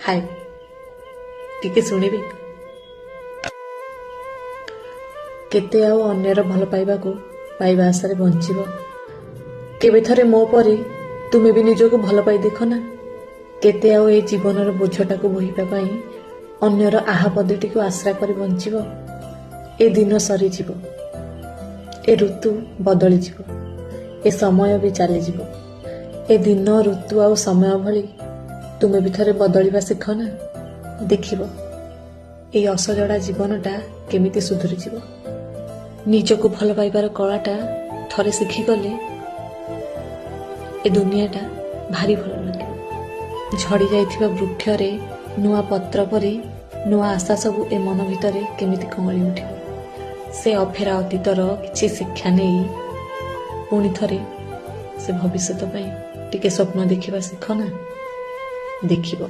ହାଏ, ଟିକେ ଶୁଣିବେ? କେତେ ଆଉ ଅନ୍ୟର ଭଲ ପାଇବାକୁ ପାଇବା ଆଶାରେ ବଞ୍ଚିବ? କେବେ ଥରେ ମୋ ପରି ତୁମେ ବି ନିଜକୁ ଭଲ ପାଇ ଦେଖ ନା। କେତେ ଆଉ ଏ ଜୀବନର ବୋଝଟାକୁ ବୋହିବା ପାଇଁ ଅନ୍ୟର ଆହା ପଦଟିକୁ ଆଶ୍ରା କରି ବଞ୍ଚିବ? ଏ ଦିନ ସରିଯିବ, ଏ ଋତୁ ବଦଳିଯିବ, ଏ ସମୟ ବି ଚାଲିଯିବ। ଏ ଦିନ ଋତୁ ଆଉ ସମୟ ଭଳି ତୁମେ ବି ଥରେ ବଦଳିବା ଶିଖ ନା। ଦେଖିବ ଏଇ ଅସଜଡ଼ା ଜୀବନଟା କେମିତି ସୁଧୁରିଯିବ। ନିଜକୁ ଭଲ ପାଇବାର କଳାଟା ଥରେ ଶିଖିଗଲେ ଏ ଦୁନିଆଟା ଭାରି ଭଲ ଲାଗିବ। ଝଡ଼ି ଯାଇଥିବା ବୃକ୍ଷରେ ନୂଆ ପତ୍ର ପରି ନୂଆ ଆଶା ସବୁ ଏ ମନ ଭିତରେ କେମିତି କଅଁଳି ଉଠିବ। ସେ ଅଫେରା ଅତୀତର କିଛି ଶିକ୍ଷା ନେଇ ପୁଣି ଥରେ ସେ ଭବିଷ୍ୟତ ପାଇଁ ଟିକେ ସ୍ୱପ୍ନ ଦେଖିବା ଶିଖ ନା। ଦେଖିବ